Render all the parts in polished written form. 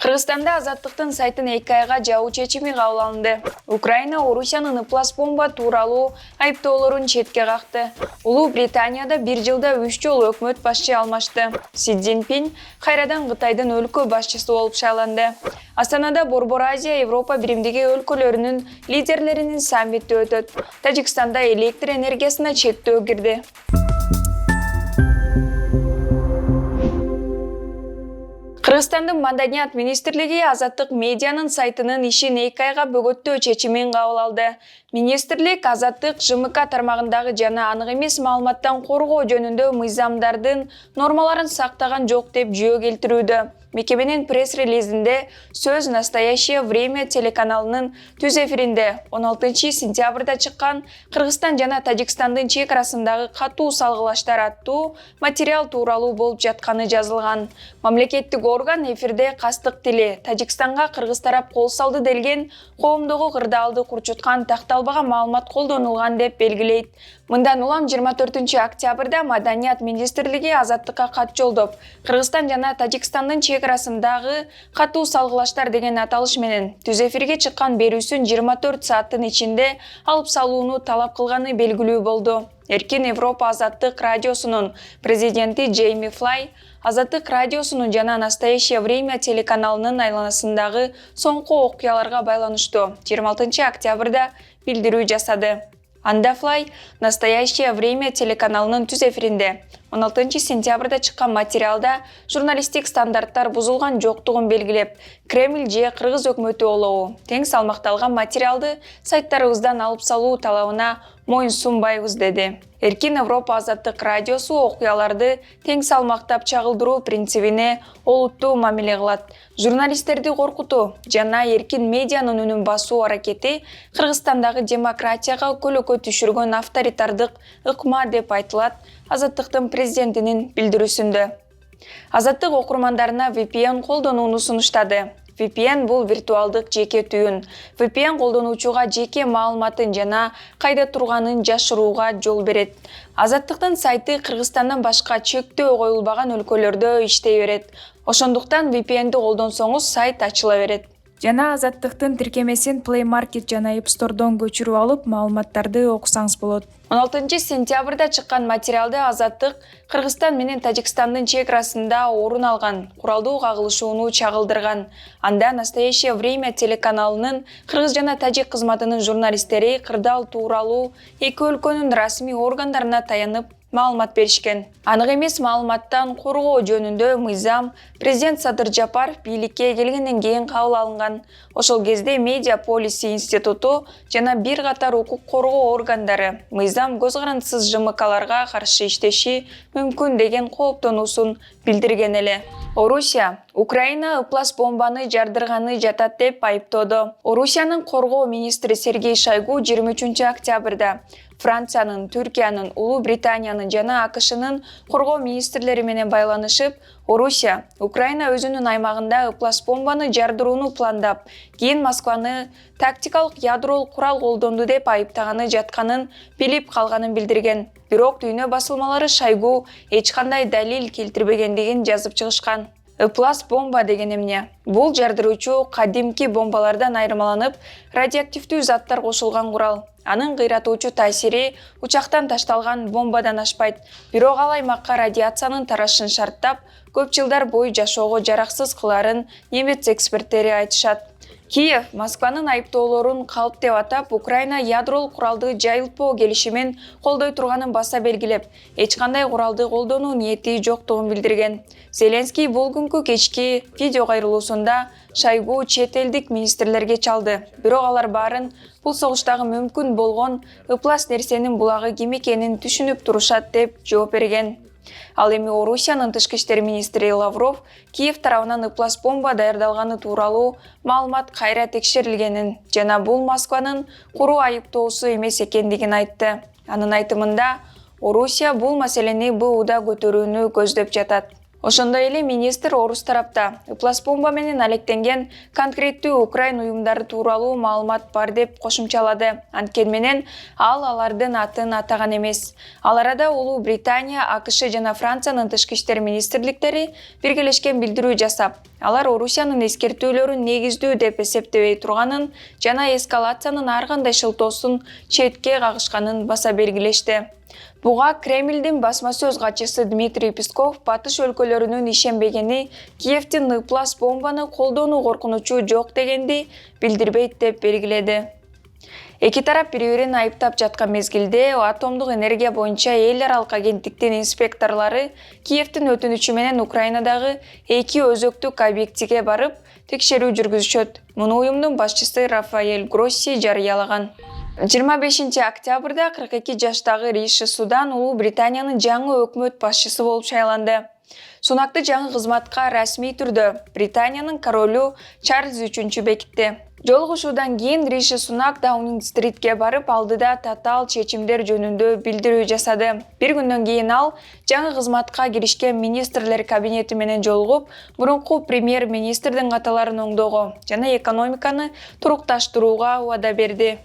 Кыргызстанда Азаттыктын сайтын 2 айга жабуу чечими кабыл алынды. Украина Орусиянын ыплас бомба тууралуу айыптоолорун четке какты. Улуу Британияда 1 жылда 3 жолу өкмөт башчы алмашты. Си Цзиньпин кайрадан Кытайдын өлкө башчысы болуп шайланды. Астанада Борбор Азия Европа биримдиги өлкөлөрүнүн лидерлеринин саммити өтөт. Тажикстанда электр энергиясына чектөө кирди. Кыргызстандын Маданият министрлиги Азаттык медианын сайтынын ишин 2 айга бөгөттөө чечимин кабыл алды. Министрлик Азаттык ЖМК тармагындагы жана анык эмес маалыматтан коргоо жөнүндө мыйзамдардын нормаларын сактаган жок деп жөө келтирүүдө. Мекеменин пресс-релизинде сөз «Настоящее время» телеканалынын түз эфиринде 16 сентябрда чыккан Кыргызстан жана Тажикстандын чек арасындагы катуу салгылаштар аттуу материал тууралуу болуп жатканы жазылган. Мамлекеттик орган эфирде кастык тили Тажикстанга кыргыз тарап кол салды делген коомдогу кырдаалды курчуткан такталбаган маалымат колдонулган деп белгилейт. Мындан улам 24 октябрда Маданият министрлиги Азаттыкка кат жолдоп, Кыргызстан жана Тажикстандын чек арасындагы катуу салгылаштар деген аталыш менен түз эфирге чыккан берүүсүн 24 сааттын ичинде алып салууну талап кылганы белгилүү болду. Эркин Европа Азаттык радиосунун президенти Джейми Флай Азаттык радиосунун жана «Настоящее время» телеканалынын айланасындагы соңку окуяларга байланыштуу 26 октябрда билдирүү жасады. Анда Флай «Настоящее время» телеканалынын түз эфиринде 16 сентябрда чыккан материалда журналистик стандарттар бузулган жоктугун белгилеп, Кремль же Кыргыз өкмөтү олобу тең салмакталган материалды сайттарыбыздан алып салуу талабына моюн сунбайбыз деди. Эркин Европа Азаттык радиосу окуяларды тең салмактап чагылдыруу принцибине олуттуу мамиле кылат. Журналисттерди коркутуу жана эркин медианын үнүн басуу аракети Кыргызстандагы демократияга көлөкө түшүргөн авторитардык ыкма деп айтылат Азаттыктын президентинин билдирүүсүндө. Азаттык окурмандарына VPN колдонууну сунуштады. VPN бул виртуалдык жеке түйүн. VPN колдонуучуга жеке маалыматын жана кайда турганын жашырууга жол берет. Азаттыктын сайты Кыргызстандан башка чектөө коюлбаган өлкөлөрдө иштей берет. Ошондуктан VPN'ди колдонсоңуз сайт ачыла берет. Жана Азаттыктын тиркемесин Play Market жана App Store'дон көчүрүп алып, маалыматтарды окусаңыз болот. 16 сентябрда чыккан материалды Азаттык Кыргызстан менен Тажикстандын чек арасында орун алган куралдуу кагылышууну чагылдырган. Анда «Настоящее время» телеканалынын Кыргыз жана Тажик кызматынын журналисттери кырдаал тууралуу эки өлкөнүн расмий органдарына таянып маалымат беришкен. Анык эмес маалыматтан коргоо жөнүндө мыйзам президент Садыр Жапаров бийликке келгенден кийин кабыл алынган. Ошол кезде Медиа Полиси институту жана бир катар укук коргоо органдары мыйзам көз карандысыз ЖМКларга каршы иштеши мүмкүн деген кооптонуусун билдирген эле. Орусия Украина ыплас бомбаны жардырганы жатат деп айыптоодо. Орусиянын коргоо министри Сергей Шойгу 23 октябрда Франциянын, Түркиянын, Улуу Британиянын жана АКШнын коргоо министрлери менен байланышып, Орусия Украина өзүнүн аймагында ыплас бомбаны жардырууну пландап, кийин Москваны тактикалык ядролук курал колдонду деп айыптаганы жатканын билип калганын билдирген. Бирок дүйнө басылмалары Шойгу эч кандай далил келтирбегендигин жазып чыгышкан. Ыплас бомба деген эмне? Бул жардыруучу кадимки бомбалардан айырмаланып, радиоактивдүү заттар кошулган курал. Анын кыйратуучу таасири учактан ташталган бомбадан ашпайт. Бирок ал аймакка радиациянын тарашын шарттап, көп жылдар бою жашоого жараксыз кыларын немец эксперттери айтышат. Киев Москванын айыптоолорун калп деп атап, Украина ядролук куралды жайылтпоо келишимин колдой турганын баса белгилеп, эч кандай куралды колдонуу ниети жоктугун билдирген. Зеленский бул күнкү кечки видео кайрылуусунда Шойгу чет элдик министрлерге чалды. Бирок алар баарын бул согуштагы мүмкүн болгон ыплас нерсенин булагы ким экенин түшүнүп турушат деп жооп берген. Ал эми Орусиянын тышкы иштер министри Лавров Киев тарабынан ыплас бомба даярдалганы тууралуу маалымат кайра текшерилгенин жана бул Москванын куруу айыптоосу эмес экендигин айтты. Анын айтымында Орусия бул маселени БУда көтөрүүнү көздөп жатат. Ошондой эле министр орус тарапта ыплас бомба менен алектенген конкреттүү Украин уюмдары тууралуу маалымат бар деп кошумчалады. Анткени менен алардын атын атаган эмес. Ал арада Улуу Британия, АКШ жана Франциянын тышкы иштер министрликтери биргелешкен билдирүү жасап, алар Орусиянын эскертүүлөрүн негиздүү деп эсептебей турганын жана эскалациянын ар кандай шылтоосун четке кагышканын баса белгилешти. Буга Кремлдин басма сөз катчысы Дмитрий Песков батыш өлкөлөрүнүн ишенбегени, Киевдин ыплас бомбаны колдонуу коркунучу жок дегенди билдирбейт деп белгиледи. Эки тарап бири-бирин айыптап жаткан мезгилде атомдук энергия боюнча эл аралык агенттиктин инспекторлору Киевдин өтүнүчү менен Украинадагы эки өзөктүк объектиге барып текшерүү жүргүзүшөт. Муну уюмдун башчысы Рафаэль Гросси жарыялаган. 25 октябрда 42 жаштагы Риши Судан Улуу Британиянын жаңы өкмөт башчысы болуп шайланды. Сунакты жаңы кызматка расмий түрдө Британиянын королу Чарльз 3 бекитти. Жолугушуудан кийин Риши Сунак Даунинг-стритке барып алдыда татаал чечимдер жөнүндө билдирүү жасады. Бир күндөн кийин ал жаңы кызматка киришкен министрлер кабинети менен жолугуп, мурунку премьер-министрдин каталарын оңдоого жана экономиканы турукташтырууга убада берди.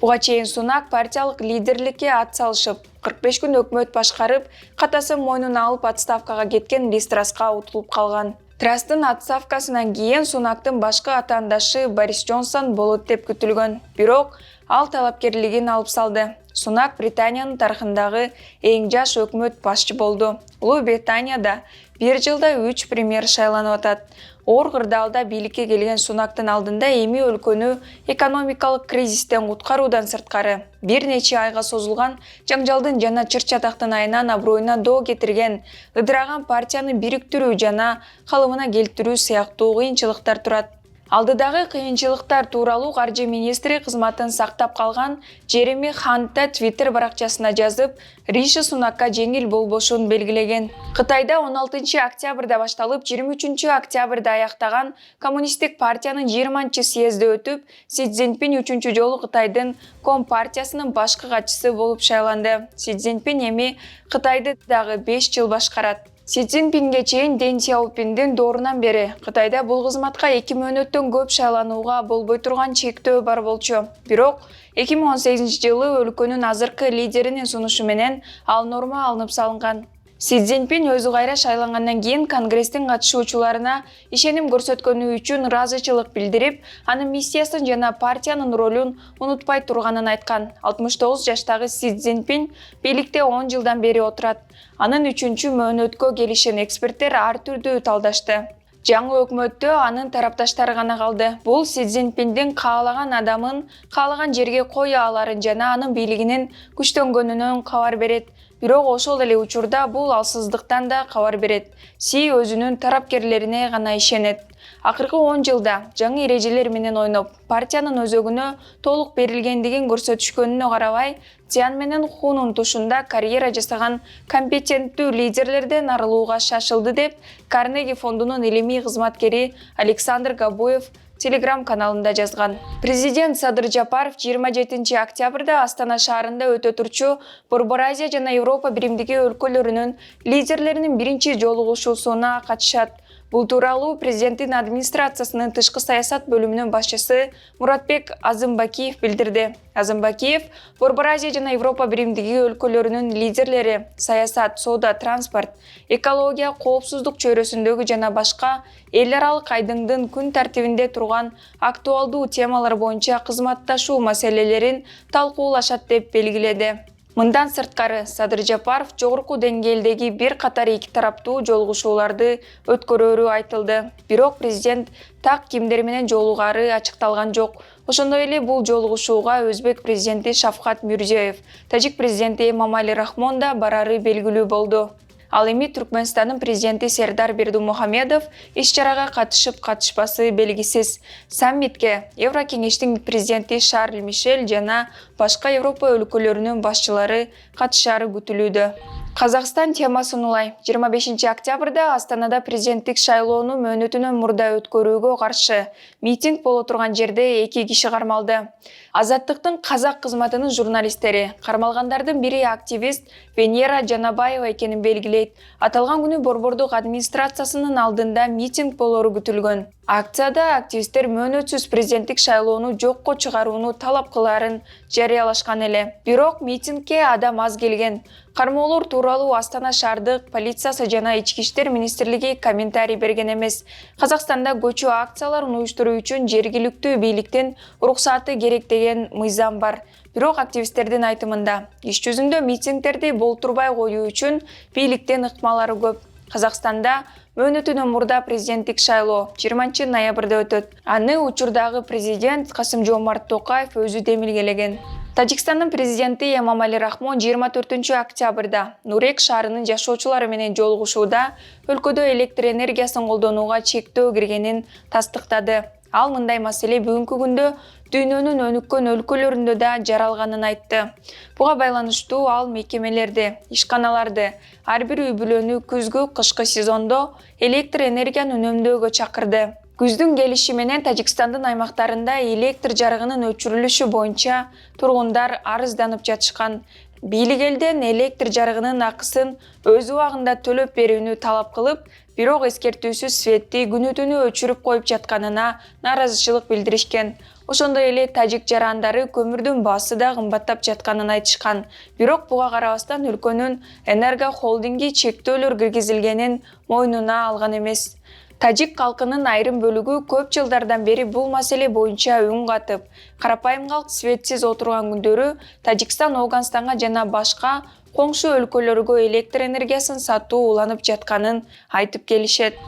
Буга чейин Сунак партиялык лидерликке ат салышып, 45 күн өкмөт башкарып, катасын мойнуна алып отставкага кеткен Лиз Трасска утулуп калган. Трастын отставкасынан кийин Сунактын башкы атаандашы Борис Джонсон болот деп күтүлгөн. Бирок ал талапкерлигин алып салды. Сунак Британиянын тарыхындагы эң жаш өкмөт башчы болду. Улуу Британияда бир жылда 3 премьер шайланып атат. Оор кырдаалда бийликке келген Сунактын алдында эми өлкөнү экономикалык кризистен куткаруудан сырткары бир нече айга созулган жаңжалдын жана чыр-чатактын айынан аброюна доо кетирген, ыдыраган партияны бириктирүү жана калыбына келтирүү сыяктуу кыйынчылыктар турат. Алдыдагы кыйынчылыктар тууралуу каржы министри кызматын сактап калган Джереми Хантта Твиттер баракчасына жазып, Риши Сунакка жеңил болбошун белгилеген. Кытайда 16 октябрда башталып, 23 октябрда аяктаган Коммунисттик партиянын 20-чы съезди өтүп, Си Цзиньпин 3-чү жолу Кытайдын Компартиясынын башкы катчысы болуп шайланды. Си Цзиньпин эми Кытайды дагы 5 жыл башкарат. Си Цзиньпинге чейин Дэн Сяопиндин доорунан бери Кытайда бул кызматка 2 мөөнөттөн көп шайланууга болбой турган чектөө бар болчу. Бирок 2018 жылы өлкөнүн азыркы лидеринин сунушу менен ал норма алынып салынган. Си Цзиньпин өзү кайра шайлангандан кийин Конгресстин катышуучуларына ишеним көрсөткөнү үчүн ыраазычылык билдирип, анын миссиясын жана партиянын ролун унутпай турганын айткан. 69 жаштагы Си Цзиньпин бийликте 10 жылдан бери отурат. Анын 3-чү мөөнөткө келишин эксперттер ар түрдүү талдашты. Жаңы өкмөттө анын тарапташтары гана калды. Бул Си Цзиньпиндин каалаган адамын каалаган жерге кое аларын жана анын бийлигинин күчтөнгөнүнөн кабар берет. Бирок ошол эле учурда бул алсыздыктан да кабар берет. Си өзүнүн тарапкерлерине гана ишенет. Акыркы 10 жылда жаңы эрежелер менен ойноп, партиянын өзөгүнө толук берилгендигин көрсөтүшкөнүнө карабай, Цзян менен Хунун тушунда карьера жасаган компетенттүү лидерлерден арылууга шашылды деп Карнеги фондунун илимий кызматкери Александр Габуев Телеграм-каналында жазган. Президент Садыр Жапаров 27 октябрда Астана шаарында өтө турчу Борбор Азия жана Европа биримдиги өлкөлөрүнүн лидерлеринин биринчи жолугушуусуна катышат. Бул тууралуу президенттин администрациясынын тышкы саясат бөлүмүнүн башчысы Муратбек Азымбакиев билдирди. Азымбакиев Борбор Азия жана Европа биримдиги өлкөлөрүнүн лидерлери саясат, соода, транспорт, экология, коопсуздук чөйрөсүндөгү жана башка эл аралык айдыңдын күн тартибинде турган актуалдуу темалар боюнча кызматташуу маселелерин талкуулашат деп белгиледи. Мындан сырткары, Садыр Жапаров жогорку деңгээлдеги бир катар эки тараптуу жолугушууларды өткөрөөрү айтылды. Бирок президент так кимдер менен жолугары ачыкталган жок. Ошондой эле бул жолугушууга Өзбек президенти Шавкат Мирзиёев, Тажик президенти Эмомали Рахмон да барары белгилүү болду. Ал эми Түркмөнстандын президенти Сердар Бердимухамедов иш-чарага катышып-катышпасы белгисиз. Саммитке Еврокеңештин президенти Шарль Мишель жана башка Европа өлкөлөрүнүн башчылары катышары күтүлүүдө. Қазақстан темасын улай. 25 октябрда Астанада президенттик шайлоону мөөнөтүнөн мурда өткөрүүгө каршы митинг боло турган жерде 2 киши кармалды. Азаттыктын казак кызматынын журналисттери кармалгандардын бири активист Венера Жанабаева экенин белгилейт. Аталган күнү Борбордук администрациясынын алдында митинг болору күтүлгөн. Акцияда активисттер мөөнөтсүз президенттик шайлоону жокко чыгарууну талап кылаарын жарыялашкан эле. Бирок митингге адам аз келген. Кармоолор тууралуу Астана шаардык полициясы жана Ички иштер министрлиги комментарий берген эмес. Казакстанда көчүү акцияларын уюштуруу үчүн жергиликтүү бийликтин уруксаты керек деген мыйзам бар. Бирок активисттердин айтымында, иш жүзүндө митингдерди болтурбай коюу үчүн бийликтин ыкмалары көп. Казакстанда мөөнөтүнөн мурда президенттик шайлоо 20 ноябрда өтөт. Аны учурдагы президент Касым-Жомарт Токаев өзү демилгелеген. Тажикстандын президенти Эмомали Рахмон 24 октябрда Нурек шаарынын жашоочулары менен жолугушууда өлкөдө электр энергиясын колдонууга чектөө киргенин тастыктады. Ал мындай маселе бүгүнкү күндө дүйнөнүн өнүккөн өлкөлөрүндө да жаралганын айтты. Буга байланыштуу ал мекемелерди, ишканаларды, ар бир үй бүлөнү күзгү кышкы сезондо электр энергияны үнөмдөөгө чакырды. Күздүн келиши менен Тажикстандын аймактарында электр жарыгынын өчүрүлүшү боюнча тургундар арызданып жатышкан. Бийлик элден электр жарыгынын акысын өз убагында төлөп берүүнү талап кылып, бирок эскертүүсүз светти күнү-түнү өчүрүп коюп жатканына нааразычылык билдиришкен. Ошондой эле тажик жарандары көмүрдүн баасы да кымбаттап жатканын айтышкан. Бирок буга карабастан өлкөнүн Энерго холдинги чектөөлөр киргизилгенин мойнуна алган эмес. Тажик калкынын айрым бөлүгү көп жылдардан бери бул маселе боюнча үн катып, карапайым калк светсиз отурган күндөрү Тажикстан Ооганстанга жана башка коңшу өлкөлөргө электр энергиясын сатуу уланып жатканын айтып келишет.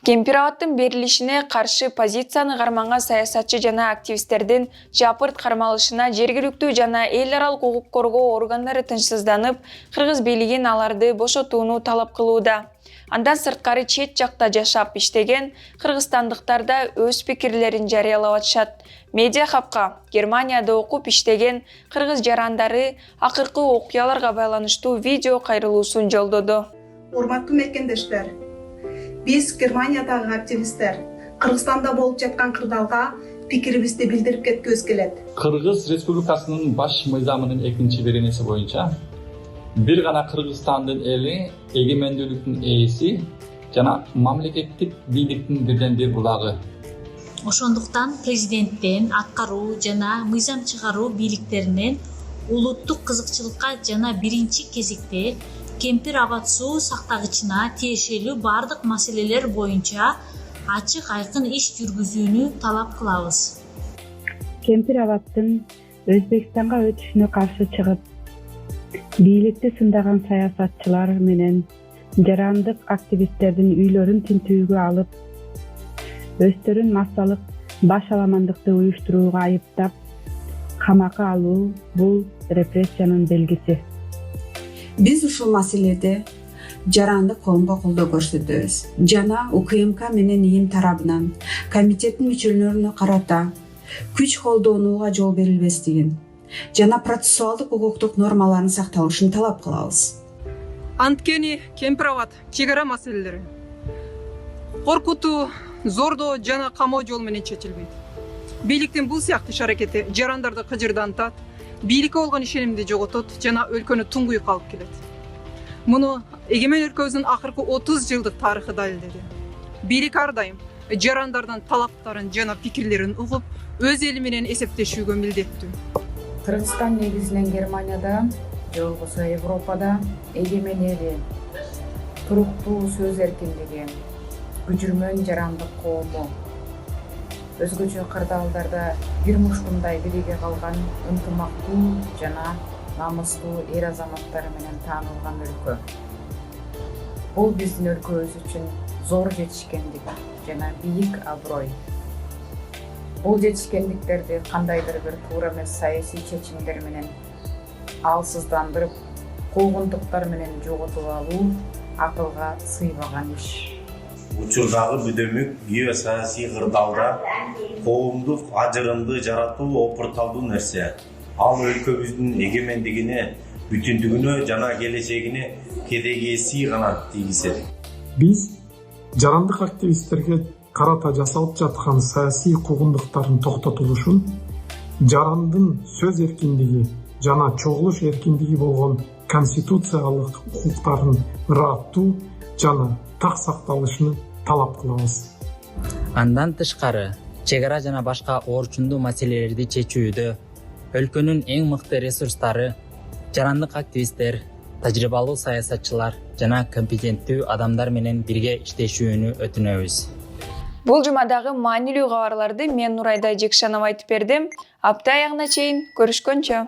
Кемпир-абадтын берилишине каршы позицияны карманган саясатчы жана активисттердин жапырт кармалышына жергиликтүү жана эл аралык укук коргоо органдары тынчсызданып, кыргыз бийлигин аларды бошотууну талап кылууда. Андан сырткары чет жакта жашап иштеген кыргызстандыктар да өз пикирлерин жарыялап атышат. Медиа хабка Германияда окуп иштеген кыргыз жарандары акыркы окуяларга байланыштуу видео кайрылуусун жолдоду. Урматтуу мекендештер, биз Германиядагы активисттер Кыргызстанда болуп жаткан кырдаалга пикирибизди билдирип кеткибиз келет. Кыргыз Республикасынын баш мыйзамынын 2-беренеси боюнча бир гана Кыргызстандын эли эгемендүүлүктүн ээси жана мамлекеттик бийликтин бирден бир булагы. Ошондуктан президенттен, аткаруу жана мыйзам чыгаруу бийликтеринен улуттук кызыкчылыкка жана биринчи кезекте Кемпир-Абад суу сактагычына тиешелүү бардык маселелер боюнча ачык айкын иш жүргүзүүнү талап кылабыз. Кемпир-Абадтын Өзбекстанга өтүшүнө каршы чыгып, бийликти сындаган саясатчылар менен жарандык активисттердин үйлөрүн тинтүүгө алып, өздөрүн массалык баш аламандыкты уюштурууга айыптап, камакка алуу бул репрессиянын белгиси. Биз ушул маселеде жарандык коомго колдоо көрсөтөбүз жана УКМК менен ИИМ тарабынан комитеттин мүчөлөрүнө карата күч колдонууга жол берилбестигин жана процессуалдык укуктук нормаларын сакталышын талап кылабыз. Анткени Кемпир-Абад чек ара маселелери коркутуу, зордоо жана камоо жол менен чечилбейт. Бийликтин бул сыяктуу иш-аракети жарандарды кыжырдантат, бийликке болгон ишенимди жоготот жана өлкөнү туңгуйук алып келет. Муну эгемен өлкөбүздүн акыркы 30 жылдык тарыхы далилдеди. Бийлик ар дайым жарандардын талаптарын жана пикирлерин угуп, өз эли менен эсептешүүгө милдеттүү. Кыргызстан негизинен Германияда, же болбосо Европада эгемен эли, туруктуу сөз эркиндиги, күчүрмөн жарандык коому, өзгөчө кырдаалдарда бир мушкундай бириге калган ынтымактуу жана намыстуу эр азаматтары менен таанылган өлкө. Бул биздин өлкөбүз үчүн зор жетишкендик жана бийик аброй. Бул жетишкендиктерди кандайдыр бир туура эмес саясий чечимдер менен алсыздандырып, куугунтуктар менен жоготуп алуу акылга сыйбаган иш. Учурдагы бүдөмүк геосаясий кырдаалда коомдук ажырымды жаратуу опурталдуу нерсе. Ал өлкөбүздүн эгемендигине бүтүндүгүнө жана келечегине кедегейси канат тийгизет. Биз жарандык активисттерге карата жасалып жаткан саясий куугундуктардын токтотулушун, жарандын сөз эркиндиги жана чогулуш эркиндиги болгон конституциялык укуктарын ыраттуу жана так сакталышын талап кылабыз. Андан тышкары, чек ара жана башка орчундуу маселелерди чечүүдө өлкөнүн эң мыкты ресурстары жарандык активисттер, тажрыйбалуу саясатчылар жана компетенттүү адамдар менен бирге иштешүүнү өтүнөбүз. Бул жумадагы маанилүү кабарларды мен Нурайда Жекшанова айтып бердим. Апта аягына чейин көрүшкөнчө.